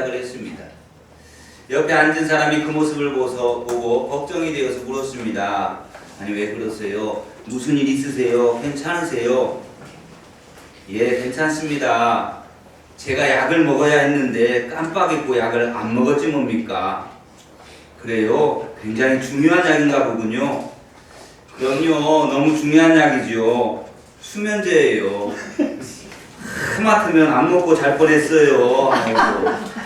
그랬습니다. 옆에 앉은 사람이 그 모습을 보고 걱정이 되어서 물었습니다. 아니 왜 그러세요? 무슨 일 있으세요? 괜찮으세요? 예, 괜찮습니다. 제가 약을 먹어야 했는데 깜빡 잊고 약을 안 먹었지 뭡니까? 그래요? 굉장히 중요한 약인가 보군요. 그럼요, 너무 중요한 약이죠. 수면제예요. 하마터면 안 먹고 잘 뻔했어요. 아이고.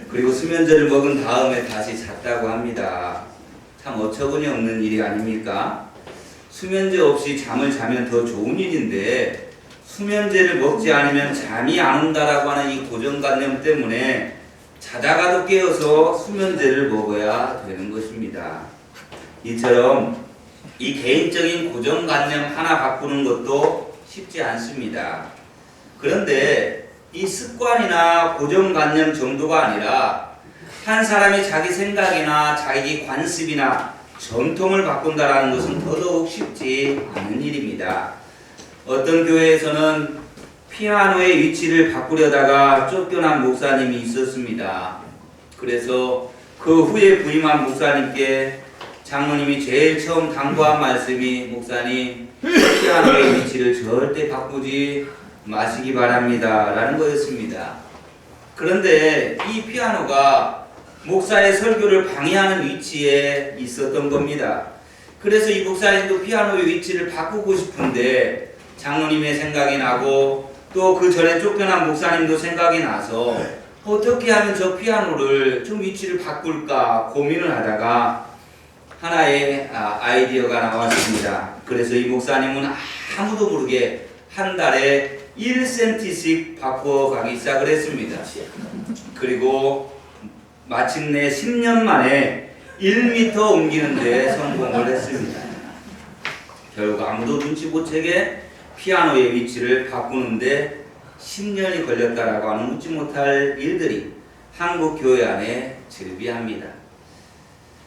그리고 수면제를 먹은 다음에 다시 잤다고 합니다. 참 어처구니 없는 일이 아닙니까? 수면제 없이 잠을 자면 더 좋은 일인데 수면제를 먹지 않으면 잠이 안 온다라고 하는 이 고정관념 때문에 자다가도 깨어서 수면제를 먹어야 되는 것입니다. 이처럼 이 개인적인 고정관념 하나 바꾸는 것도 쉽지 않습니다. 그런데 이 습관이나 고정관념 정도가 아니라 한 사람이 자기 생각이나 자기 관습이나 전통을 바꾼다는 것은 더더욱 쉽지 않은 일입니다. 어떤 교회에서는 피아노의 위치를 바꾸려다가 쫓겨난 목사님이 있었습니다. 그래서 그 후에 부임한 목사님께 장로님이 제일 처음 당부한 말씀이 목사님, 피아노의 위치를 절대 바꾸지 마시기 바랍니다 라는 거였습니다. 그런데 이 피아노가 목사의 설교를 방해하는 위치에 있었던 겁니다. 그래서 이 목사님도 피아노의 위치를 바꾸고 싶은데 장로님의 생각이 나고 또 그 전에 쫓겨난 목사님도 생각이 나서 어떻게 하면 저 피아노를 좀 위치를 바꿀까 고민을 하다가 하나의 아이디어가 나왔습니다. 그래서 이 목사님은 아무도 모르게 한 달에 1cm씩 바꿔가기 시작을 했습니다. 그리고 마침내 10년 만에 1m 옮기는데 성공을 했습니다. 결국 아무도 눈치 못 채게 피아노의 위치를 바꾸는데 10년이 걸렸다라고 하는 웃지 못할 일들이 한국 교회 안에 즐비합니다.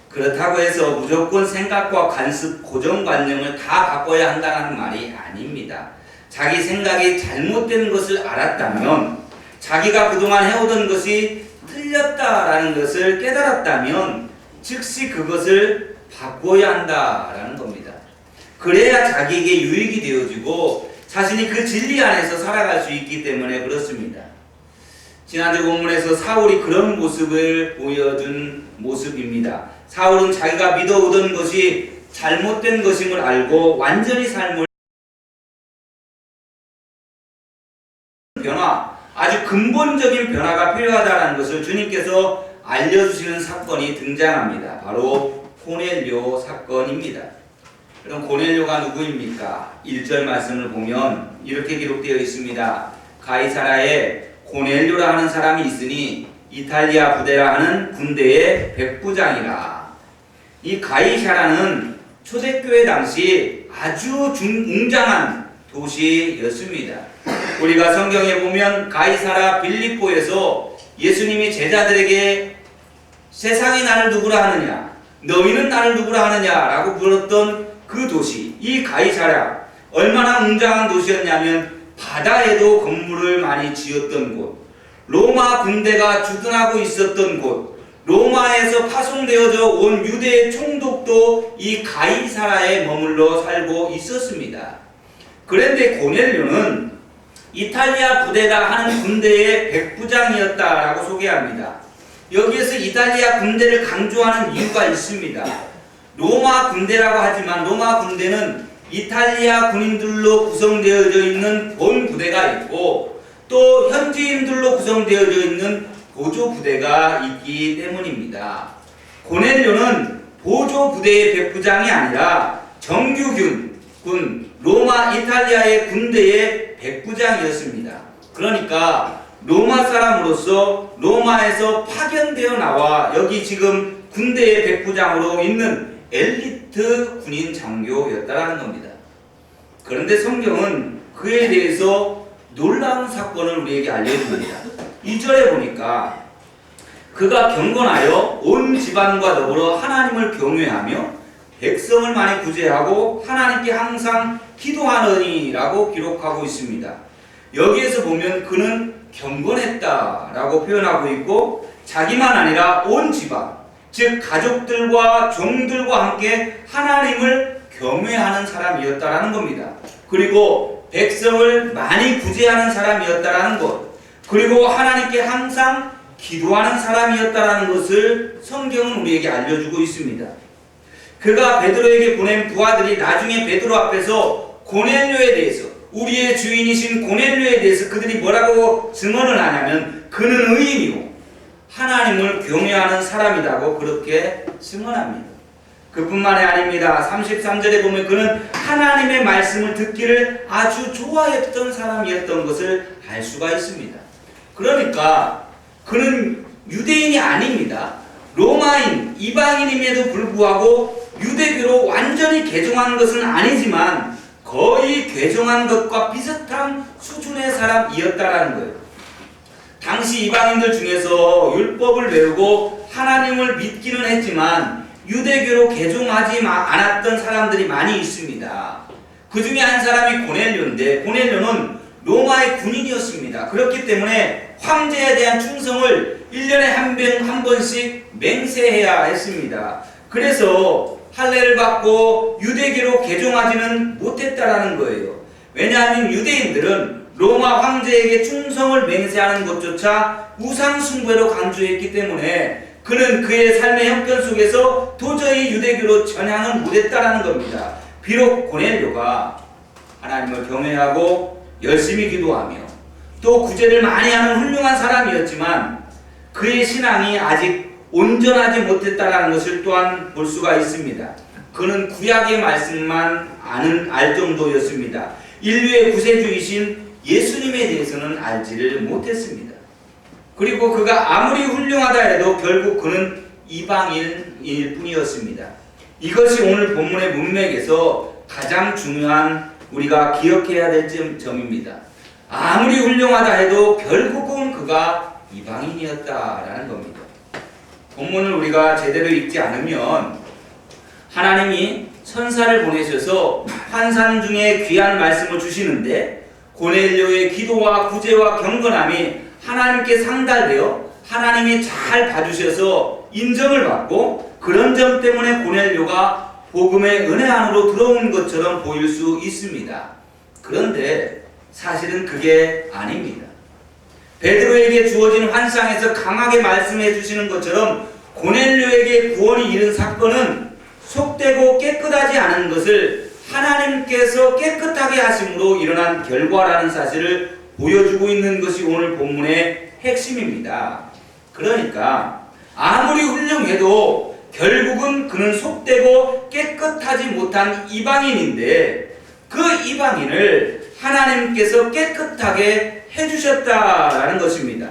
그렇다고 해서 무조건 생각과 관습, 고정관념을 다 바꿔야 한다는 말이 아닙니다. 자기 생각이 잘못된 것을 알았다면, 자기가 그동안 해오던 것이 틀렸다라는 것을 깨달았다면 즉시 그것을 바꿔야 한다라는 겁니다. 그래야 자기에게 유익이 되어지고 자신이 그 진리 안에서 살아갈 수 있기 때문에 그렇습니다. 지난주 본문에서 사울이 그런 모습을 보여준 모습입니다. 사울은 자기가 믿어오던 것이 잘못된 것임을 알고 완전히 삶을 변화, 아주 근본적인 변화가 필요하다는 것을 주님께서 알려주시는 사건이 등장합니다. 바로 고넬료 사건입니다. 그럼 고넬료가 누구입니까? 1절 말씀을 보면 이렇게 기록되어 있습니다. 가이사라에 고넬료라 하는 사람이 있으니 이탈리아 부대라 하는 군대의 백부장이라. 이 가이사라는 초대교회 당시 아주 웅장한 도시였습니다. 우리가 성경에 보면 가이사라 빌립보에서 예수님이 제자들에게 세상이 나를 누구라 하느냐, 너희는 나를 누구라 하느냐라고 물었던 그 도시, 이 가이사라, 얼마나 웅장한 도시였냐면 바다에도 건물을 많이 지었던 곳, 로마 군대가 주둔하고 있었던 곳, 로마에서 파송되어져 온 유대의 총독도 이 가이사라에 머물러 살고 있었습니다. 그런데 고넬료는 이탈리아 부대라 하는 군대의 백부장이었다라고 소개합니다. 여기에서 이탈리아 군대를 강조하는 이유가 있습니다. 로마 군대라고 하지만 로마 군대는 이탈리아 군인들로 구성되어져 있는 본 부대가 있고 또 현지인들로 구성되어져 있는 보조 부대가 있기 때문입니다. 고넬료는 보조 부대의 백부장이 아니라 정규군 로마 이탈리아의 군대의 백부장이었습니다. 그러니까 로마 사람으로서 로마에서 파견되어 나와 여기 지금 군대의 백부장으로 있는 엘리트 군인 장교였다라는 겁니다. 그런데 성경은 그에 대해서 놀라운 사건을 우리에게 알려줍니다. 2절에 보니까 그가 경건하여 온 집안과 더불어 하나님을 경외하며 백성을 많이 구제하고 하나님께 항상 기도하느니라고 기록하고 있습니다. 여기에서 보면 그는 경건했다라고 표현하고 있고 자기만 아니라 온 집안, 즉 가족들과 종들과 함께 하나님을 경외하는 사람이었다라는 겁니다. 그리고 백성을 많이 구제하는 사람이었다라는 것, 그리고 하나님께 항상 기도하는 사람이었다라는 것을 성경은 우리에게 알려주고 있습니다. 그가 베드로에게 보낸 부하들이 나중에 베드로 앞에서 고넬료에 대해서, 우리의 주인이신 고넬료에 대해서 그들이 뭐라고 증언을 하냐면 그는 의인이요 하나님을 경외하는 사람이라고 그렇게 증언합니다. 그뿐만이 아닙니다. 33절에 보면 그는 하나님의 말씀을 듣기를 아주 좋아했던 사람이었던 것을 알 수가 있습니다. 그러니까 그는 유대인이 아닙니다. 로마인, 이방인임에도 불구하고 유대교로 완전히 개종한 것은 아니지만 거의 개종한 것과 비슷한 수준의 사람이었다라는 거예요. 당시 이방인들 중에서 율법을 배우고 하나님을 믿기는 했지만 유대교로 개종하지 않았던 사람들이 많이 있습니다. 그 중에 한 사람이 고넬료인데 고넬료는 로마의 군인이었습니다. 그렇기 때문에 황제에 대한 충성을 1년에 한 번씩 맹세해야 했습니다. 그래서 할례를 받고 유대교로 개종하지는 못했다라는 거예요. 왜냐하면 유대인들은 로마 황제에게 충성을 맹세하는 것조차 우상숭배로 간주했기 때문에 그는 그의 삶의 형편 속에서 도저히 유대교로 전향은 못했다라는 겁니다. 비록 고넬료가 하나님을 경외하고 열심히 기도하며 또 구제를 많이 하는 훌륭한 사람이었지만 그의 신앙이 아직 온전하지 못했다라는 것을 또한 볼 수가 있습니다. 그는 구약의 말씀만 알 정도였습니다. 인류의 구세주이신 예수님에 대해서는 알지를 못했습니다. 그리고 그가 아무리 훌륭하다 해도 결국 그는 이방인일 뿐이었습니다. 이것이 오늘 본문의 문맥에서 가장 중요한 우리가 기억해야 될 점입니다. 아무리 훌륭하다 해도 결국은 그가 이방인이었다라는 겁니다. 본문을 우리가 제대로 읽지 않으면 하나님이 천사를 보내셔서 환상 중에 귀한 말씀을 주시는데 고넬료의 기도와 구제와 경건함이 하나님께 상달되어 하나님이 잘 봐주셔서 인정을 받고 그런 점 때문에 고넬료가 복음의 은혜 안으로 들어온 것처럼 보일 수 있습니다. 그런데 사실은 그게 아닙니다. 베드로에게 주어진 환상에서 강하게 말씀해 주시는 것처럼 고넬료에게 구원이 이른 사건은 속되고 깨끗하지 않은 것을 하나님께서 깨끗하게 하심으로 일어난 결과라는 사실을 보여주고 있는 것이 오늘 본문의 핵심입니다. 그러니까 아무리 훌륭해도 결국은 그는 속되고 깨끗하지 못한 이방인인데 그 이방인을 하나님께서 깨끗하게 해주셨다라는 것입니다.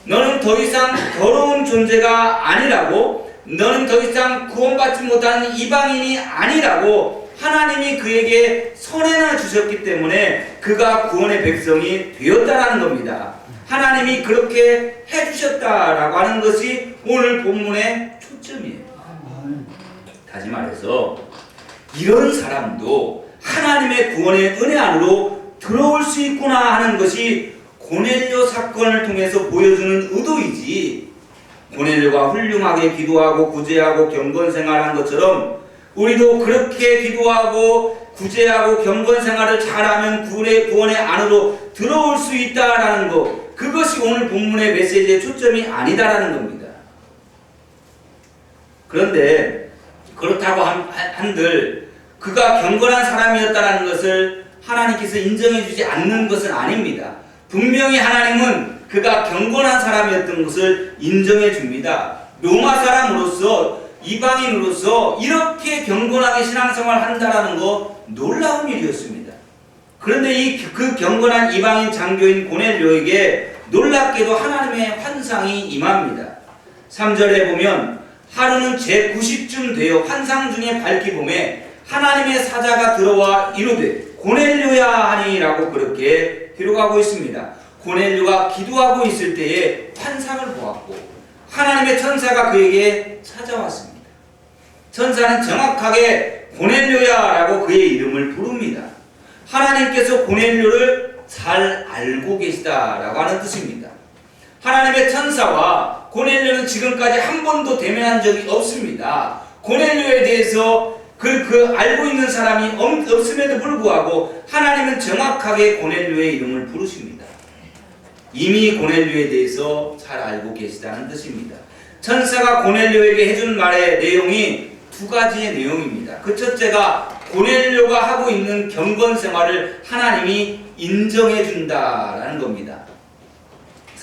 너는 더 이상 더러운 존재가 아니라고, 너는 더 이상 구원받지 못한 이방인이 아니라고 하나님이 그에게 선행을 주셨기 때문에 그가 구원의 백성이 되었다라는 겁니다. 하나님이 그렇게 해주셨다라고 하는 것이 오늘 본문의 초점이에요. 다시 말해서 이런 사람도 하나님의 구원의 은혜 안으로 들어올 수 있구나 하는 것이 고넬료 사건을 통해서 보여주는 의도이지, 고넬료가 훌륭하게 기도하고 구제하고 경건생활한 것처럼 우리도 그렇게 기도하고 구제하고 경건생활을 잘하면 구원의 안으로 들어올 수 있다라는 것, 그것이 오늘 본문의 메시지의 초점이 아니다라는 겁니다. 그런데 그렇다고 한들 그가 경건한 사람이었다는 것을 하나님께서 인정해 주지 않는 것은 아닙니다. 분명히 하나님은 그가 경건한 사람이었던 것을 인정해 줍니다. 로마 사람으로서, 이방인으로서 이렇게 경건하게 신앙생활을 한다는 거 놀라운 일이었습니다. 그런데 그 경건한 이방인 장교인 고넬료에게 놀랍게도 하나님의 환상이 임합니다. 3절에 보면 하루는 제9시쯤 되어 환상 중에 밝히 보매 하나님의 사자가 들어와 이르되 고넬료야 하니라고 그렇게 기록하고 있습니다. 고넬료가 기도하고 있을 때에 환상을 보았고 하나님의 천사가 그에게 찾아왔습니다. 천사는 정확하게 고넬료야 라고 그의 이름을 부릅니다. 하나님께서 고넬료를 잘 알고 계시다라고 하는 뜻입니다. 하나님의 천사와 고넬료는 지금까지 한 번도 대면한 적이 없습니다. 고넬료에 대해서 알고 있는 사람이 없음에도 불구하고 하나님은 정확하게 고넬료의 이름을 부르십니다. 이미 고넬료에 대해서 잘 알고 계시다는 뜻입니다. 천사가 고넬료에게 해준 말의 내용이 두 가지의 내용입니다. 그 첫째가 고넬료가 하고 있는 경건 생활을 하나님이 인정해 준다라는 겁니다.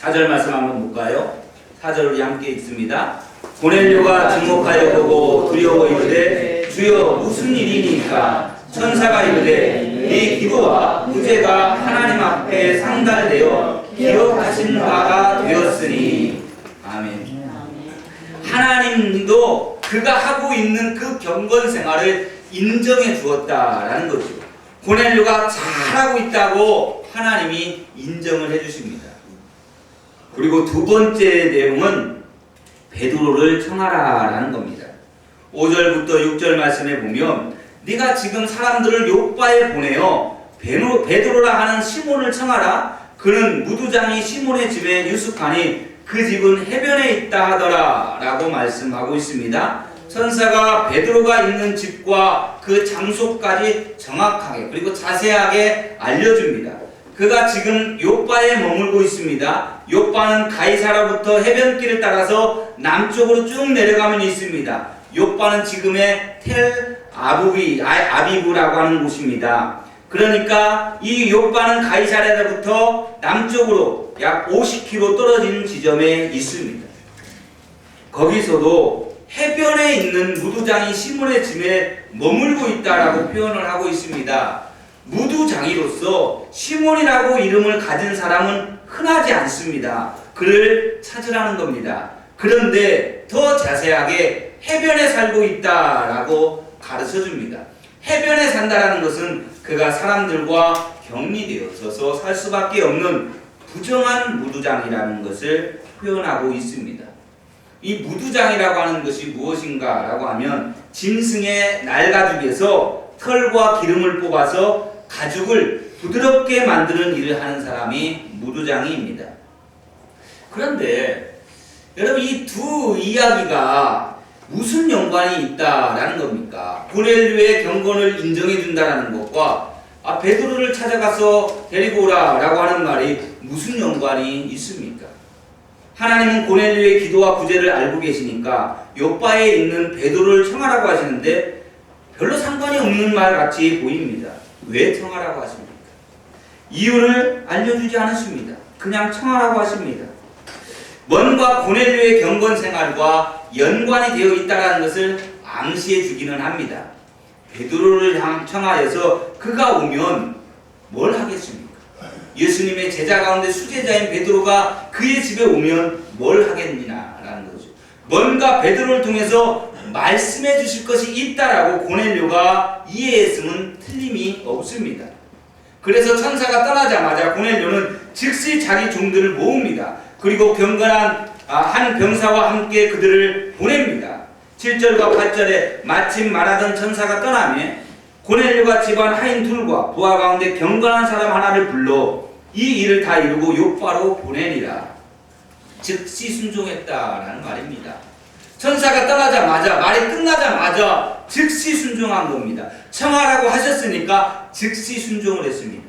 4절 말씀 한번 볼까요? 4절을 함께 읽습니다. 고넬료가 주목하여 보고 두려워 이르되 주여 무슨 일이니까? 천사가 이르되 네 기도와 구제가 하나님 앞에 상달되어 기억하신 바가 되었으니. 아멘. 하나님도 그가 하고 있는 그 경건 생활을 인정해 주었다라는 거죠. 고넬료가 잘하고 있다고 하나님이 인정을 해 주십니다. 그리고 두 번째 내용은 베드로를 청하라라는 겁니다. 5절부터 6절 말씀에 보면 네가 지금 사람들을 요빠에 보내어 베드로라 하는 시몬을 청하라. 그는 무두장이 시몬의 집에 유숙하니 그 집은 해변에 있다 하더라 라고 말씀하고 있습니다. 천사가 베드로가 있는 집과 그 장소까지 정확하게 그리고 자세하게 알려줍니다. 그가 지금 요빠에 머물고 있습니다. 요빠는 가이사라부터 해변길을 따라서 남쪽으로 쭉 내려가면 있습니다. 요빠는 지금의 텔 아비브라고 하는 곳입니다. 그러니까 이 요빠는 가이사랴로부터 남쪽으로 약 50km 떨어진 지점에 있습니다. 거기서도 해변에 있는 무두장이 시몬의 집에 머물고 있다라고 표현을 하고 있습니다. 무두장이로서 시몬이라고 이름을 가진 사람은 흔하지 않습니다. 그를 찾으라는 겁니다. 그런데 더 자세하게 해변에 살고 있다라고 가르쳐 줍니다. 해변에 산다라는 것은 그가 사람들과 격리되어서 살 수밖에 없는 부정한 무두장이라는 것을 표현하고 있습니다. 이 무두장이라고 하는 것이 무엇인가 라고 하면 짐승의 날가죽에서 털과 기름을 뽑아서 가죽을 부드럽게 만드는 일을 하는 사람이 무두장이입니다. 그런데 여러분 이 두 이야기가 무슨 연관이 있다라는 겁니까? 고넬료의 경건을 인정해 준다라는 것과 베드로를 찾아가서 데리고 오라라고 하는 말이 무슨 연관이 있습니까? 하나님은 고넬료의 기도와 구제를 알고 계시니까 요빠에 있는 베드로를 청하라고 하시는데 별로 상관이 없는 말 같이 보입니다. 왜 청하라고 하십니까? 이유를 알려주지 않으십니다. 그냥 청하라고 하십니다. 뭔가 고넬료의 경건 생활과 연관이 되어 있다는 것을 암시해 주기는 합니다. 베드로를 청하여서 그가 오면 뭘 하겠습니까? 예수님의 제자 가운데 수제자인 베드로가 그의 집에 오면 뭘 하겠느냐라는 거죠. 뭔가 베드로를 통해서 말씀해 주실 것이 있다라고 고넬료가 이해했으면 틀림이 없습니다. 그래서 천사가 떠나자마자 고넬료는 즉시 자기 종들을 모읍니다. 그리고 경건한 한 병사와 함께 그들을 보냅니다. 7절과 8절에 마침 말하던 천사가 떠나며 고넬료가 집안 하인 둘과 부하 가운데 경건한 사람 하나를 불러 이 일을 다 이루고 요빠로 보내니라. 즉시 순종했다라는 말입니다. 천사가 떠나자마자 말이 끝나자마자 즉시 순종한 겁니다. 청하라고 하셨으니까 즉시 순종을 했습니다.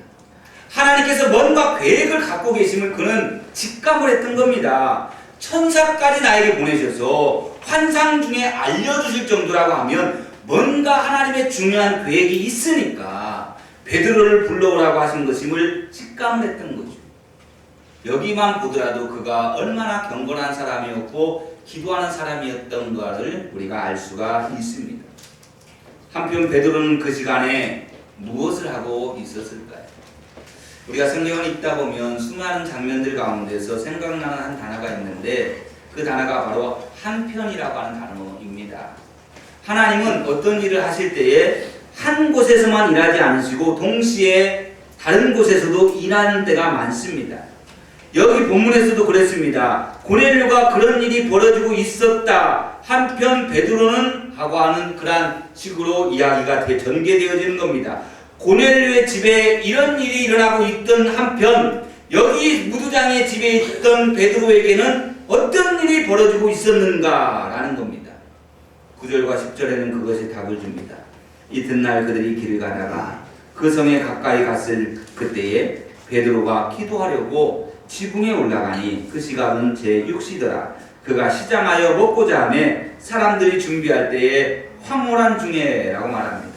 하나님께서 뭔가 계획을 갖고 계시면 그는 직감을 했던 겁니다. 천사까지 나에게 보내셔서 환상 중에 알려주실 정도라고 하면 뭔가 하나님의 중요한 계획이 있으니까 베드로를 불러오라고 하신 것임을 직감을 했던 거죠. 여기만 보더라도 그가 얼마나 경건한 사람이었고 기도하는 사람이었던가를 우리가 알 수가 있습니다. 한편 베드로는 그 시간에 무엇을 하고 있었을까요? 우리가 성경을 읽다 보면 수많은 장면들 가운데서 생각나는 한 단어가 있는데 그 단어가 바로 한편이라고 하는 단어입니다. 하나님은 어떤 일을 하실 때에 한 곳에서만 일하지 않으시고 동시에 다른 곳에서도 일하는 때가 많습니다. 여기 본문에서도 그랬습니다. 고넬료가 그런 일이 벌어지고 있었다. 한편 베드로는 하고 하는 그런 식으로 이야기가 전개되어지는 겁니다. 고넬료의 집에 이런 일이 일어나고 있던 한편 여기 무두장의 집에 있던 베드로에게는 어떤 일이 벌어지고 있었는가라는 겁니다. 9절과 10절에는 그것이 답을 줍니다. 이튿날 그들이 길을 가다가 그 성에 가까이 갔을 그때에 베드로가 기도하려고 지붕에 올라가니 그 시각은 제6시더라. 그가 시장하여 먹고자 하며 사람들이 준비할 때에 황홀한 중에 라고 말합니다.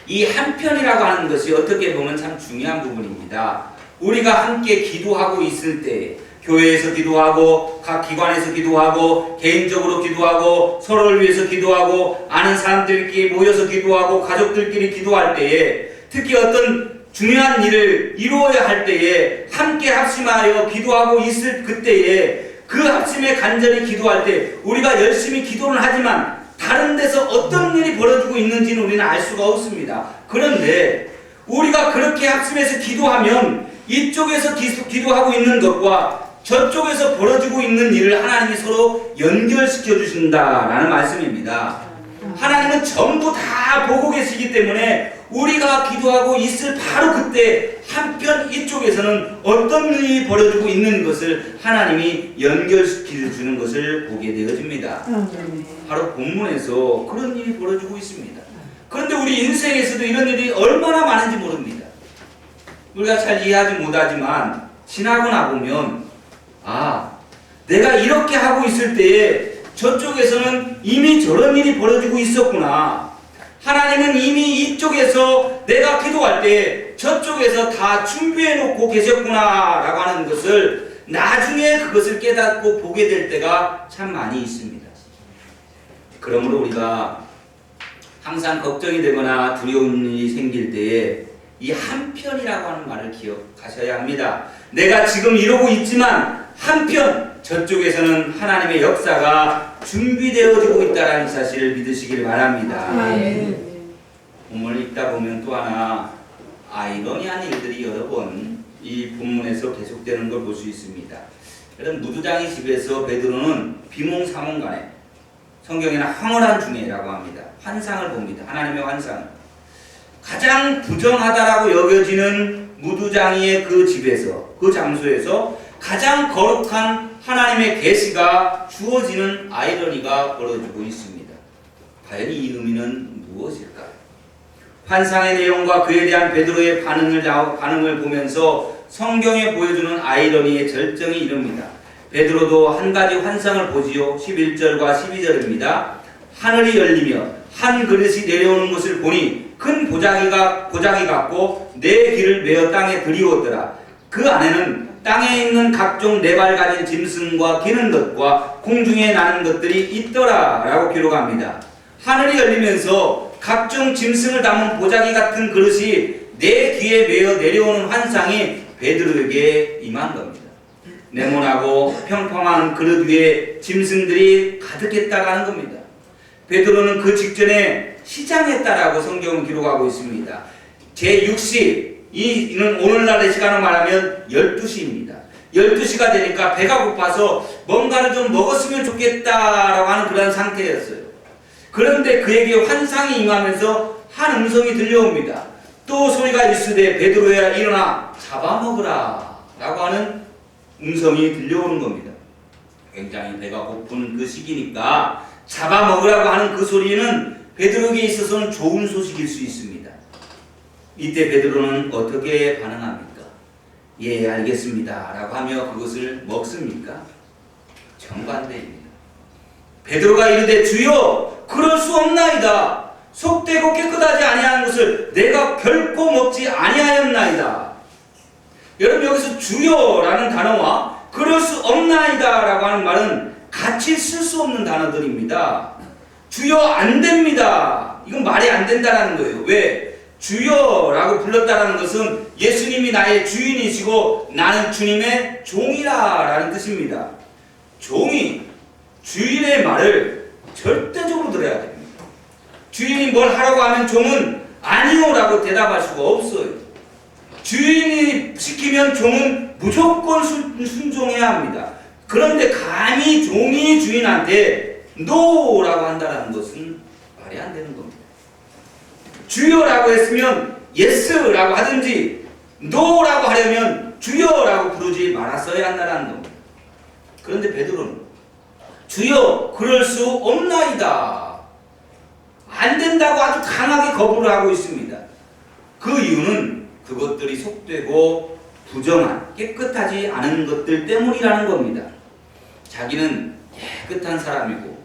이 한편이라고 하는 것이 어떻게 보면 참 중요한 부분입니다. 우리가 함께 기도하고 있을 때 교회에서 기도하고 각 기관에서 기도하고 개인적으로 기도하고 서로를 위해서 기도하고 아는 사람들끼리 모여서 기도하고 가족들끼리 기도할 때에 특히 어떤 중요한 일을 이루어야 할 때에 함께 합심하여 기도하고 있을 그때에 그 합심에 간절히 기도할 때 우리가 열심히 기도는 하지만 다른 데서 어떤 일이 벌어지고 있는지는 우리는 알 수가 없습니다. 그런데 우리가 그렇게 합심해서 기도하면 이쪽에서 기도하고 있는 것과 저쪽에서 벌어지고 있는 일을 하나님이 서로 연결시켜 주신다라는 말씀입니다. 하나님은 전부 다 보고 계시기 때문에 우리가 기도하고 있을 바로 그때 한편 이쪽에서는 어떤 일이 벌어지고 있는 것을 하나님이 연결시켜 주는 것을 보게 되어집니다. 바로 본문에서 그런 일이 벌어지고 있습니다. 그런데 우리 인생에서도 이런 일이 얼마나 많은지 모릅니다. 우리가 잘 이해하지 못하지만 지나고 나보면 내가 이렇게 하고 있을 때에 저쪽에서는 이미 저런 일이 벌어지고 있었구나. 하나님은 이미 이쪽에서 내가 기도할 때 저쪽에서 다 준비해 놓고 계셨구나 라고 하는 것을 나중에 그것을 깨닫고 보게 될 때가 참 많이 있습니다. 그러므로 우리가 항상 걱정이 되거나 두려운 일이 생길 때에 이 한편이라고 하는 말을 기억하셔야 합니다. 내가 지금 이러고 있지만 한편 저쪽에서는 하나님의 역사가 준비되어지고 있다는 사실을 믿으시길 바랍니다. 본문을 읽다 보면 또 하나 아이러니한 일들이 여러 번 이 본문에서 계속되는 걸 볼 수 있습니다. 여러분 무두장의 집에서 베드로는 비몽사몽간에 성경에는 황홀한 중에라고 합니다. 환상을 봅니다. 하나님의 환상을. 가장 부정하다라고 여겨지는 무두장이의 그 집에서 그 장소에서 가장 거룩한 하나님의 계시가 주어지는 아이러니가 벌어지고 있습니다. 과연 이 의미는 무엇일까요? 환상의 내용과 그에 대한 베드로의 반응을 보면서 성경에 보여주는 아이러니의 절정이 이릅니다. 베드로도 한 가지 환상을 보지요. 11절과 12절입니다. 하늘이 열리며 한 그릇이 내려오는 것을 보니 큰 보자기 같고 네 길을 메어 땅에 들이웠더라. 그 안에는 땅에 있는 각종 네 발 가진 짐승과 기는 것과 공중에 나는 것들이 있더라 라고 기록합니다. 하늘이 열리면서 각종 짐승을 담은 보자기 같은 그릇이 네 귀에 메어 내려오는 환상이 베드로에게 임한 겁니다. 네모나고 평평한 그릇 위에 짐승들이 가득했다고 하는 겁니다. 베드로는 그 직전에 시장했다라고 성경은 기록하고 있습니다. 제6시, 이는 오늘날의 시간을 말하면 12시입니다. 12시가 되니까 배가 고파서 뭔가를 좀 먹었으면 좋겠다라고 하는 그런 상태였어요. 그런데 그에게 환상이 임하면서 한 음성이 들려옵니다. 또 소리가 있으되 베드로야 일어나 잡아먹으라 라고 하는 음성이 들려오는 겁니다. 굉장히 배가 고픈 그 시기니까 잡아먹으라고 하는 그 소리는 베드로에게 있어서는 좋은 소식일 수 있습니다. 이때 베드로는 어떻게 반응합니까? 예, 알겠습니다 라고 하며 그것을 먹습니까? 정반대입니다. 베드로가 이르되 주여 그럴 수 없나이다. 속되고 깨끗하지 아니한 것을 내가 결코 먹지 아니하였나이다. 여러분 여기서 주여라는 단어와 그럴 수 없나이다 라고 하는 말은 같이 쓸 수 없는 단어들입니다. 주여 안 됩니다. 이건 말이 안 된다는 거예요. 왜? 주여라고 불렀다는 것은 예수님이 나의 주인이시고 나는 주님의 종이라는 뜻입니다. 종이 주인의 말을 절대적으로 들어야 됩니다. 주인이 뭘 하라고 하면 종은 아니요라고 대답할 수가 없어요. 주인이 시키면 종은 무조건 순종해야 합니다. 그런데 감히 종이 주인한테 노라고 한다는 것은 말이 안 되는 겁니다. 주여라고 했으면 예스라고 하든지 노라고 하려면 주여라고 부르지 말았어야 한다는 겁니다. 그런데 베드로는 주여 그럴 수 없나이다. 안 된다고 아주 강하게 거부를 하고 있습니다. 그 이유는 그것들이 속되고 부정한 깨끗하지 않은 것들 때문이라는 겁니다. 자기는 깨끗한 사람이고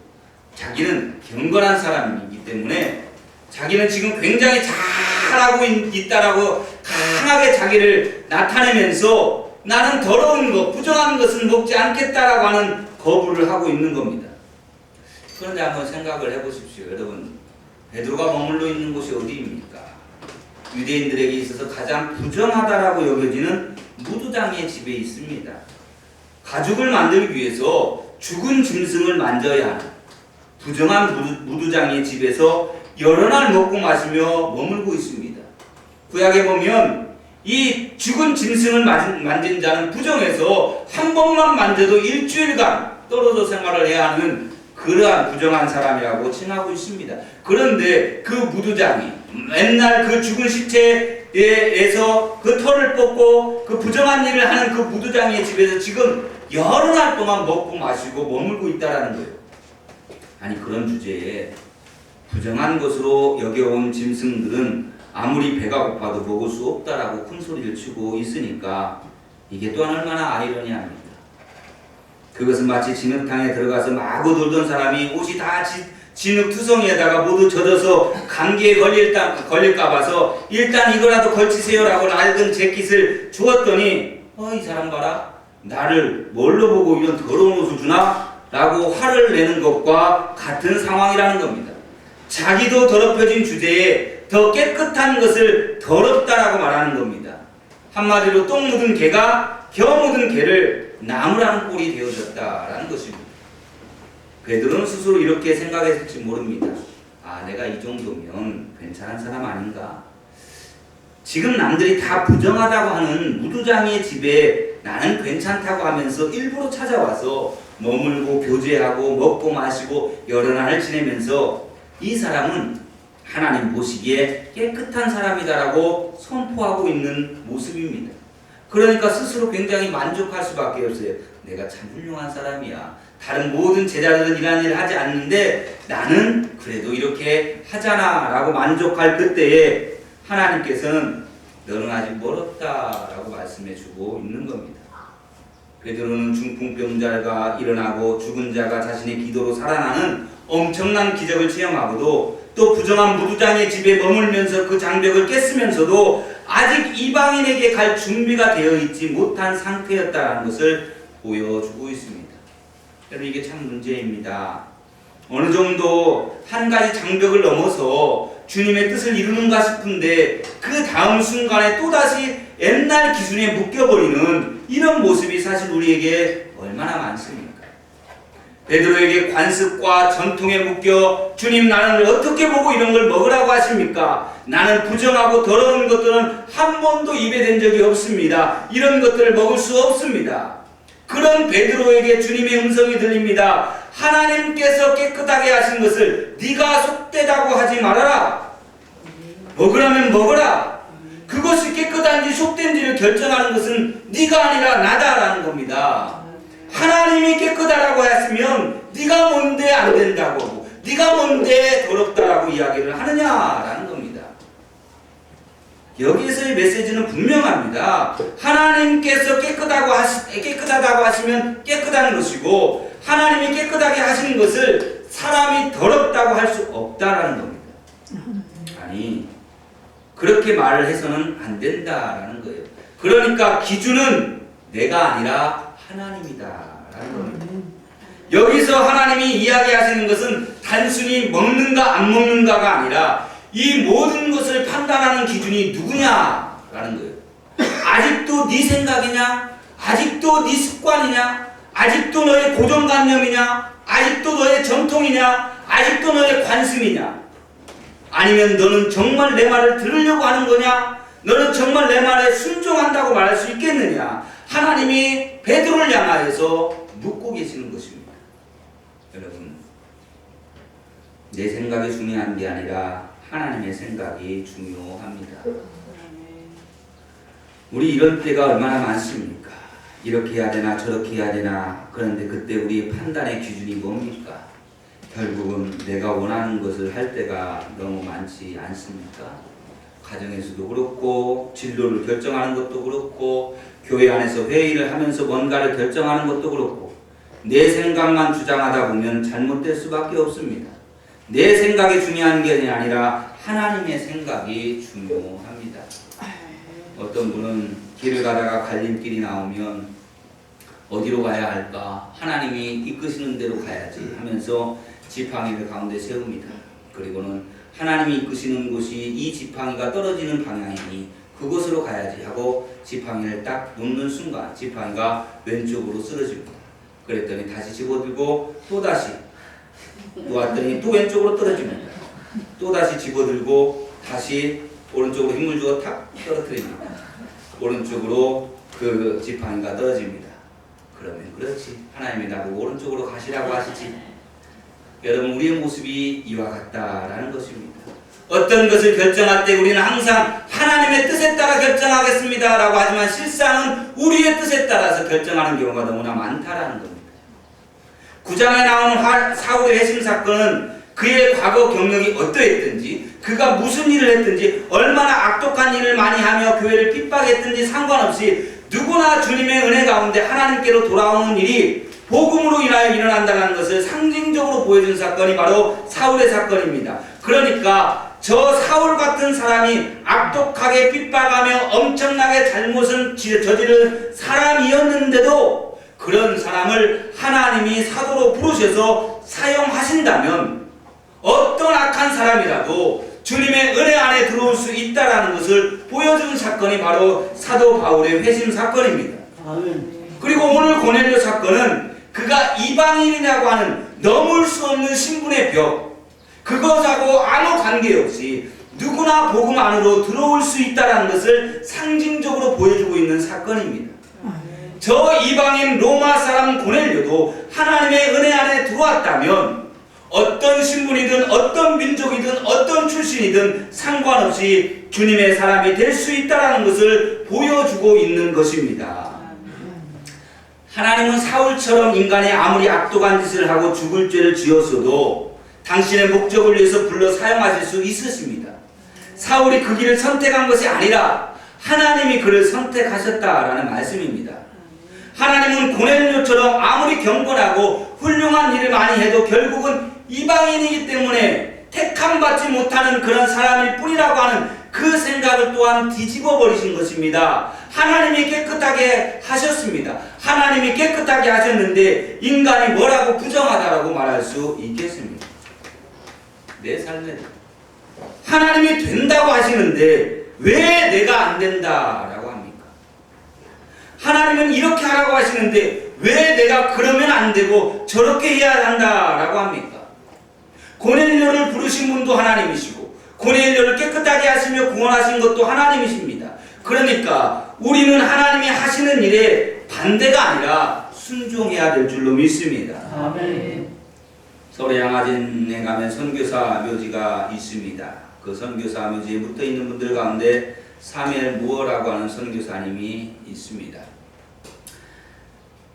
자기는 경건한 사람이기 때문에 자기는 지금 굉장히 잘하고 있다라고 강하게 자기를 나타내면서 나는 더러운 것, 부정한 것은 먹지 않겠다라고 하는 거부를 하고 있는 겁니다. 그런데 한번 생각을 해보십시오. 여러분, 베드로가 머물러 있는 곳이 어디입니까? 유대인들에게 있어서 가장 부정하다라고 여겨지는 무두장의 집에 있습니다. 가죽을 만들기 위해서 죽은 짐승을 만져야 하는 부정한 무두장의 집에서 여러 날 먹고 마시며 머물고 있습니다. 구약에 보면 이 죽은 짐승을 만진 자는 부정해서 한 번만 만져도 일주일간 떨어져 생활을 해야 하는 그러한 부정한 사람이라고 칭하고 있습니다. 그런데 그 무두장이 맨날 그 죽은 시체에서 그 털을 뽑고 그 부정한 일을 하는 그 무두장의 집에서 지금 여러 날 동안 먹고 마시고 머물고 있다는 거예요. 아니, 그런 주제에 부정한 것으로 여겨온 짐승들은 아무리 배가 고파도 먹을 수 없다라고 큰 소리를 치고 있으니까 이게 또한 얼마나 아이러니합니다. 그것은 마치 진흙탕에 들어가서 마구 돌던 사람이 옷이 다 진흙투성이에다가 모두 젖어서 감기에 걸릴까 봐서 일단 이거라도 걸치세요라고 낡은 재킷을 주었더니 이 사람 봐라, 나를 뭘로 보고 이런 더러운 옷을 주나? 라고 화를 내는 것과 같은 상황이라는 겁니다. 자기도 더럽혀진 주제에 더 깨끗한 것을 더럽다라고 말하는 겁니다. 한마디로 똥 묻은 개가 겨 묻은 개를 나무라는 꼴이 되어졌다라는 것입니다. 베드로는 스스로 이렇게 생각했을지 모릅니다. 내가 이 정도면 괜찮은 사람 아닌가? 지금 남들이 다 부정하다고 하는 무두장의 집에 나는 괜찮다고 하면서 일부러 찾아와서 머물고 교제하고 먹고 마시고 여러 날을 지내면서 이 사람은 하나님 보시기에 깨끗한 사람이다라고 선포하고 있는 모습입니다. 그러니까 스스로 굉장히 만족할 수밖에 없어요. 내가 참 훌륭한 사람이야. 다른 모든 제자들은 이런 일을 하지 않는데 나는 그래도 이렇게 하잖아 라고 만족할 그때에 하나님께서는 너는 아직 멀었다라고 말씀해주고 있는 겁니다. 베드로는 중풍병자가 일어나고 죽은 자가 자신의 기도로 살아나는 엄청난 기적을 체험하고도 또 부정한 무두장의 집에 머물면서 그 장벽을 깼으면서도 아직 이방인에게 갈 준비가 되어 있지 못한 상태였다는 것을 보여주고 있습니다. 여러분, 이게 참 문제입니다. 어느 정도 한 가지 장벽을 넘어서 주님의 뜻을 이루는가 싶은데 그 다음 순간에 또다시 옛날 기준에 묶여버리는 이런 모습이 사실 우리에게 얼마나 많습니까? 베드로에게 관습과 전통에 묶여 주님 나는 어떻게 보고 이런 걸 먹으라고 하십니까? 나는 부정하고 더러운 것들은 한 번도 입에 댄 적이 없습니다. 이런 것들을 먹을 수 없습니다. 그런 베드로에게 주님의 음성이 들립니다. 하나님께서 깨끗하게 하신 것을 네가 속되다고 하지 말아라. 먹으라면 먹어라. 그것이 깨끗한지 속된지를 결정하는 것은 네가 아니라 나다라는 겁니다. 하나님이 깨끗하다고 했으면 네가 뭔데 안 된다고 하고 네가 뭔데 더럽다라고 이야기를 하느냐라는 겁니다. 여기서의 메시지는 분명합니다. 하나님께서 깨끗하다고 하시면 깨끗한 것이고 하나님이 깨끗하게 하시는 것을 사람이 더럽다고 할 수 없다라는 겁니다. 아니, 그렇게 말을 해서는 안 된다라는 거예요. 그러니까 기준은 내가 아니라 하나님이다라는 겁니다. 여기서 하나님이 이야기하시는 것은 단순히 먹는가 안 먹는가가 아니라 이 모든 것을 판단하는 기준이 누구냐라는 거예요. 아직도 네 생각이냐? 아직도 네 습관이냐? 아직도 너의 고정관념이냐? 아직도 너의 전통이냐? 아직도 너의 관습이냐? 아니면 너는 정말 내 말을 들으려고 하는 거냐? 너는 정말 내 말에 순종한다고 말할 수 있겠느냐? 하나님이 베드로를 향하여서 묻고 계시는 것입니다. 여러분, 내 생각이 중요한 게 아니라 하나님의 생각이 중요합니다. 우리 이런 때가 얼마나 많습니까? 이렇게 해야 되나 저렇게 해야 되나. 그런데 그때 우리의 판단의 기준이 뭡니까? 결국은 내가 원하는 것을 할 때가 너무 많지 않습니까? 가정에서도 그렇고 진로를 결정하는 것도 그렇고 교회 안에서 회의를 하면서 뭔가를 결정하는 것도 그렇고 내 생각만 주장하다 보면 잘못될 수밖에 없습니다. 내 생각이 중요한 게 아니라 하나님의 생각이 중요합니다. 어떤 분은 길을 가다가 갈림길이 나오면 어디로 가야 할까? 하나님이 이끄시는 대로 가야지 하면서 지팡이를 가운데 세웁니다. 그리고는 하나님이 이끄시는 곳이 이 지팡이가 떨어지는 방향이니 그곳으로 가야지 하고 지팡이를 딱 놓는 순간 지팡이가 왼쪽으로 쓰러집니다. 그랬더니 다시 집어들고 또다시 놓았더니 또 왼쪽으로 떨어집니다. 또다시 집어들고 다시 오른쪽으로 힘을 주어 탁 떨어뜨립니다. 오른쪽으로 그 지팡이가 떨어집니다. 그러면 그렇지, 하나님이 나보고 오른쪽으로 가시라고 하시지. 여러분, 우리의 모습이 이와 같다라는 것입니다. 어떤 것을 결정할 때 우리는 항상 하나님의 뜻에 따라 결정하겠습니다 라고 하지만 실상은 우리의 뜻에 따라서 결정하는 경우가 너무나 많다라는 겁니다. 9장에 나오는 사울의 회심 사건은 그의 과거 경력이 어떠했든지, 그가 무슨 일을 했든지, 얼마나 악독한 일을 많이 하며 교회를 핍박했든지 상관없이 누구나 주님의 은혜 가운데 하나님께로 돌아오는 일이 복음으로 인하여 일어난다는 것을 상징적으로 보여준 사건이 바로 사울의 사건입니다. 그러니까 저 사울 같은 사람이 악독하게 핍박하며 엄청나게 잘못을 저지른 사람이었는데도 그런 사람을 하나님이 사도로 부르셔서 사용하신다면 어떤 악한 사람이라도 주님의 은혜 안에 들어올 수 있다는 것을 보여준 사건이 바로 사도 바울의 회심 사건입니다. 그리고 오늘 고넬료 사건은 그가 이방인이라고 하는 넘을 수 없는 신분의 벽, 그것하고 아무 관계없이 누구나 복음 안으로 들어올 수 있다는 것을 상징적으로 보여주고 있는 사건입니다. 저 이방인 로마 사람 고넬료도 하나님의 은혜 안에 들어왔다면 어떤 신분이든 어떤 민족이든 어떤 출신이든 상관없이 주님의 사람이 될 수 있다는 것을 보여주고 있는 것입니다. 하나님은 사울처럼 인간이 아무리 악독한 짓을 하고 죽을 죄를 지었어도 당신의 목적을 위해서 불러 사용하실 수 있으십니다. 사울이 그 길을 선택한 것이 아니라 하나님이 그를 선택하셨다라는 말씀입니다. 하나님은 고넬료처럼 아무리 경건하고 훌륭한 일을 많이 해도 결국은 이방인이기 때문에 택함받지 못하는 그런 사람일 뿐이라고 하는 그 생각을 또한 뒤집어 버리신 것입니다. 하나님이 깨끗하게 하셨습니다. 하나님이 깨끗하게 하셨는데 인간이 뭐라고 부정하다라고 말할 수 있겠습니까? 내 삶에 하나님이 된다고 하시는데 왜 내가 안 된다라고 합니까? 하나님은 이렇게 하라고 하시는데 왜 내가 그러면 안 되고 저렇게 해야 한다라고 합니까? 고넬료를 부르신 분도 하나님이시고 고넬료를 깨끗하게 하시며 구원하신 것도 하나님이십니다. 그러니까 우리는 하나님이 하시는 일에 반대가 아니라 순종해야 될 줄로 믿습니다. 아멘. 서울의 양화진에 가면 선교사 묘지가 있습니다. 그 선교사 묘지에 붙어있는 분들 가운데 사무엘 무어라고 하는 선교사님이 있습니다.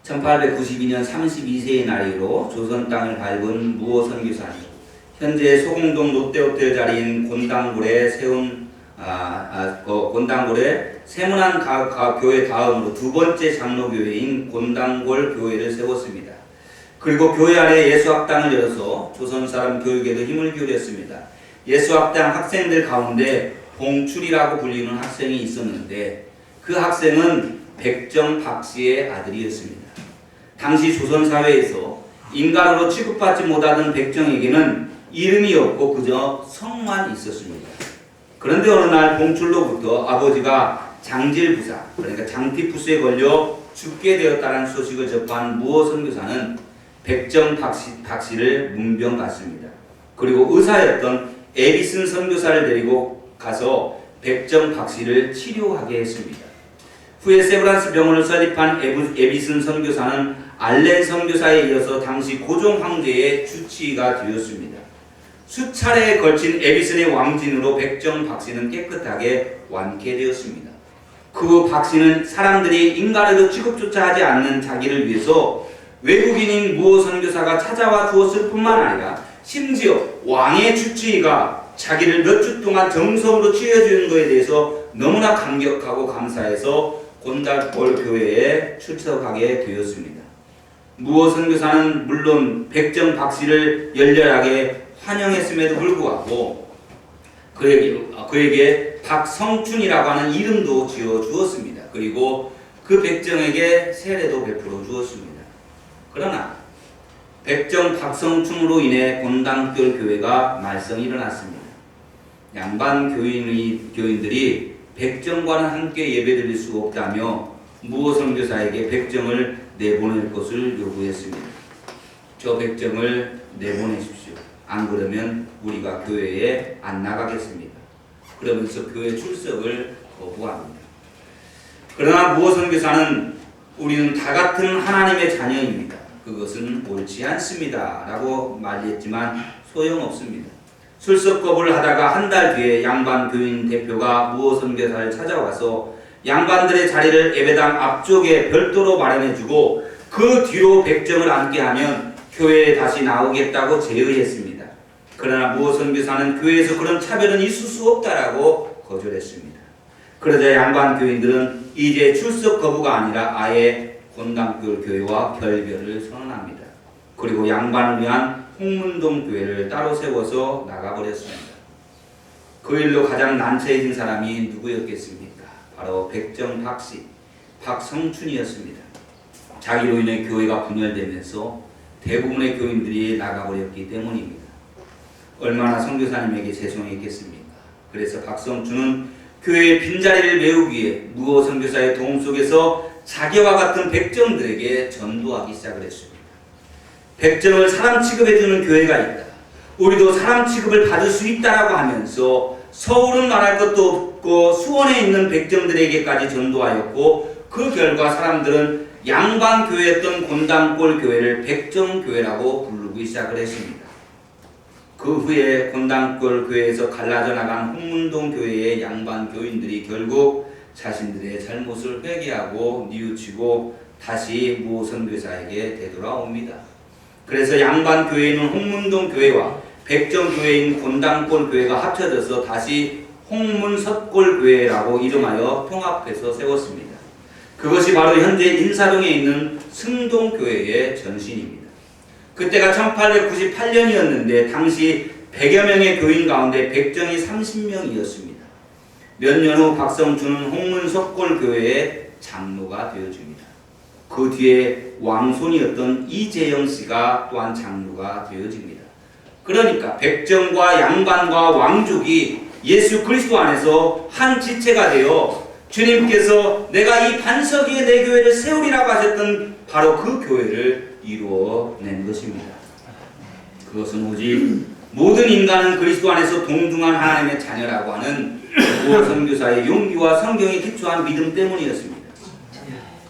1892년 32세의 나이로 조선 땅을 밟은 무어 선교사님, 현재 소공동 롯데호텔 자리인 곤당골에 세운 곤당골에 세문안 교회 다음으로 두 번째 장로교회인 곤당골 교회를 세웠습니다. 그리고 교회 아래 예수학당을 열어서 조선 사람 교육에도 힘을 기울였습니다. 예수학당 학생들 가운데 봉출이라고 불리는 학생이 있었는데 그 학생은 백정 박씨의 아들이었습니다. 당시 조선 사회에서 인간으로 취급받지 못하던 백정에게는 이름이 없고 그저 성만 있었습니다. 그런데 어느 날 봉출로부터 아버지가 장질부사, 그러니까 장티푸스에 걸려 죽게 되었다는 소식을 접한 무어 선교사는 백정 박씨를 문병 갔습니다. 그리고 의사였던 에비슨 선교사를 데리고 가서 백정 박씨를 치료하게 했습니다. 후에 세브란스 병원을 설립한 에비슨 선교사는 알렌 선교사에 이어서 당시 고종 황제의 주치의가 되었습니다. 수차례에 걸친 에비슨의 왕진으로 백정 박씨는 깨끗하게 완쾌되었습니다. 그 박씨는 사람들이 인간으로 취급조차 하지 않는 자기를 위해서 외국인인 무호 선교사가 찾아와 주었을 뿐만 아니라 심지어 왕의 주치의가 자기를 몇 주 동안 정성으로 치료해주는 것에 대해서 너무나 감격하고 감사해서 곤달골 교회에 출석하게 되었습니다. 무호 선교사는 물론 백정 박씨를 열렬하게 환영했음에도 불구하고 그에게 박성춘이라고 하는 이름도 지어 주었습니다. 그리고 그 백정에게 세례도 베풀어 주었습니다. 그러나 백정 박성춘으로 인해 곤당골 교회가 말썽이 일어났습니다. 양반 교인들이 백정과는 함께 예배드릴 수 없다며 무호 선교사에게 백정을 내보낼 것을 요구했습니다. 저 백정을 내보내십시오. 안 그러면 우리가 교회에 안 나가겠습니다. 그러면서 교회 출석을 거부합니다. 그러나 무호 선교사는 우리는 다 같은 하나님의 자녀입니다. 그것은 옳지 않습니다. 라고 말했지만 소용없습니다. 출석 거부를 하다가 한 달 뒤에 양반 교인 대표가 무호 선교사를 찾아와서 양반들의 자리를 예배당 앞쪽에 별도로 마련해주고 그 뒤로 백정을 앉게 하면 교회에 다시 나오겠다고 제의했습니다. 그러나 무호 선교사는 교회에서 그런 차별은 있을 수 없다라고 거절했습니다. 그러자 양반 교인들은 이제 출석 거부가 아니라 아예 곤당골 교회와 결별을 선언합니다. 그리고 양반을 위한 홍문동 교회를 따로 세워서 나가버렸습니다. 그 일로 가장 난처해진 사람이 누구였겠습니까? 바로 백정 박씨, 박성춘이었습니다. 자기로 인해 교회가 분열되면서 대부분의 교인들이 나가버렸기 때문입니다. 얼마나 선교사님에게 죄송했겠습니까? 그래서 박성춘은 교회의 빈자리를 메우기 위해 무호 선교사의 도움 속에서 자기와 같은 백정들에게 전도하기 시작을 했습니다. 백정을 사람 취급해주는 교회가 있다. 우리도 사람 취급을 받을 수 있다라고 하면서 서울은 말할 것도 없고 수원에 있는 백정들에게까지 전도하였고 그 결과 사람들은 양반교회였던 곤당골 교회를 백정교회라고 부르기 시작을 했습니다. 그 후에 곤당골 교회에서 갈라져 나간 홍문동 교회의 양반 교인들이 결국 자신들의 잘못을 회개하고 뉘우치고 다시 무호 선교사에게 되돌아옵니다. 그래서 양반 교회는 홍문동 교회와 백정 교회인 곤당골 교회가 합쳐져서 다시 홍문석골 교회라고 이름하여 통합해서 세웠습니다. 그것이 바로 현재 인사동에 있는 승동 교회의 전신입니다. 그때가 1898년이었는데 당시 100여 명의 교인 가운데 백정이 30명이었습니다. 몇 년 후 박성춘은 홍문석골 교회의 장로가 되어집니다. 그 뒤에 왕손이었던 이재영 씨가 또한 장로가 되어집니다. 그러니까 백정과 양반과 왕족이 예수 그리스도 안에서 한 지체가 되어 주님께서 내가 이 반석 위에 내 교회를 세우리라고 하셨던 바로 그 교회를 이루어낸 것입니다. 그것은 오직 모든 인간은 그리스도 안에서 동등한 하나님의 자녀라고 하는 무호 선교사의 용기와 성경에 기초한 믿음 때문이었습니다.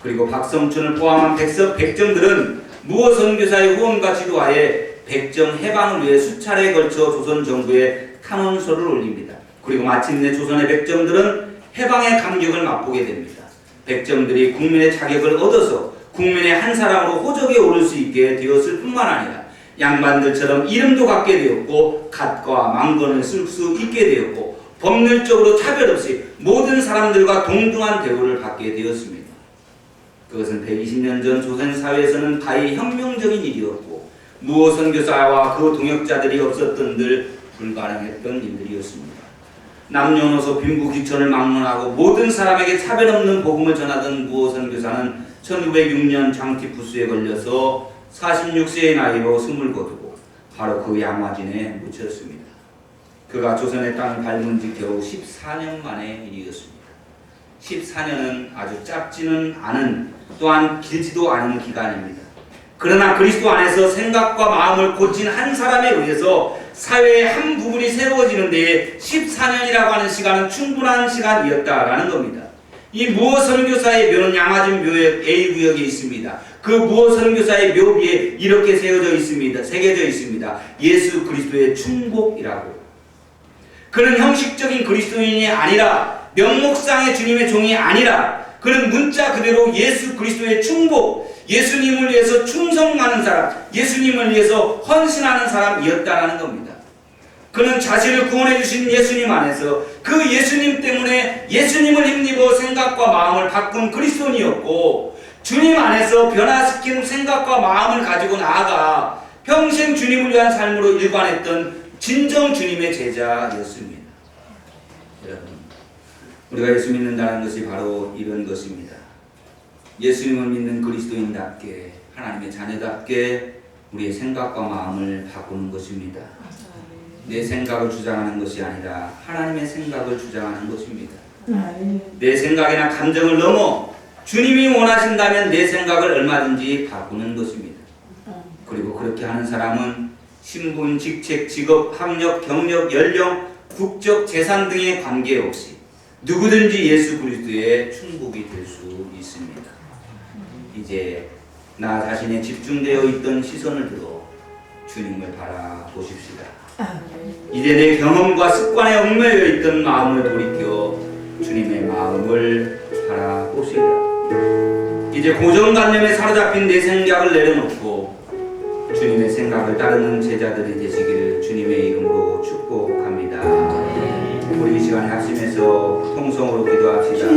그리고 박성춘을 포함한 백정들은 무호 선교사의 후원과 지도하에 백정 해방을 위해 수차례에 걸쳐 조선 정부에 탄원서를 올립니다. 그리고 마침내 조선의 백정들은 해방의 감격을 맛보게 됩니다. 백정들이 국민의 자격을 얻어서 국민의 한 사람으로 호적에 오를 수 있게 되었을 뿐만 아니라 양반들처럼 이름도 갖게 되었고 갓과 망건을 쓸 수 있게 되었고 법률적으로 차별 없이 모든 사람들과 동등한 대우를 받게 되었습니다. 그것은 120년 전 조선 사회에서는 가히 혁명적인 일이었고 무호 선교사와 그 동역자들이 없었던들 불가능했던 일들이었습니다. 남녀노소 빈부 귀천을 막론하고 모든 사람에게 차별 없는 복음을 전하던 무호 선교사는 1906년 장티푸스에 걸려서 46세의 나이로 숨을 거두고 바로 그 양화진에 묻혔습니다. 그가 조선의 땅을 밟은 지 겨우 14년 만의 일이었습니다. 14년은 아주 짧지는 않은 또한 길지도 않은 기간입니다. 그러나 그리스도 안에서 생각과 마음을 고친 한 사람에 의해서 사회의 한 부분이 새로워지는 데에 14년이라고 하는 시간은 충분한 시간이었다라는 겁니다. 이 무호 선교사의 묘는 양화진 묘역 A구역에 있습니다. 그 무호 선교사의 묘 위에 이렇게 새겨져 있습니다. 예수 그리스도의 충복이라고. 그는 형식적인 그리스도인이 아니라 명목상의 주님의 종이 아니라 그는 문자 그대로 예수 그리스도의 충복, 예수님을 위해서 충성하는 사람, 예수님을 위해서 헌신하는 사람이었다는 겁니다. 그는 자신을 구원해 주신 예수님 안에서 그 예수님 때문에 예수님을 힘입어 생각과 마음을 바꾼 그리스도인이었고, 주님 안에서 변화시킨 생각과 마음을 가지고 나아가 평생 주님을 위한 삶으로 일관했던 진정 주님의 제자였습니다. 여러분, 우리가 예수 믿는다는 것이 바로 이런 것입니다. 예수님을 믿는 그리스도인답게, 하나님의 자녀답게 우리의 생각과 마음을 바꾸는 것입니다. 내 생각을 주장하는 것이 아니라 하나님의 생각을 주장하는 것입니다. 내 생각이나 감정을 넘어 주님이 원하신다면 내 생각을 얼마든지 바꾸는 것입니다. 그리고 그렇게 하는 사람은 신분, 직책, 직업, 학력, 경력, 연령, 국적, 재산 등에 관계없이 누구든지 예수 그리스도의 충복이 될 수 있습니다. 이제 나 자신에 집중되어 있던 시선을 들어 주님을 바라보십시다. 이제 내 경험과 습관에 얽매여 있던 마음을 돌이켜 주님의 마음을 바라봅시다. 이제 고정관념에 사로잡힌 내 생각을 내려놓고 주님의 생각을 따르는 제자들이 되시기를 주님의 이름으로 축복합니다. 우리 이 시간에 합심해서 통성으로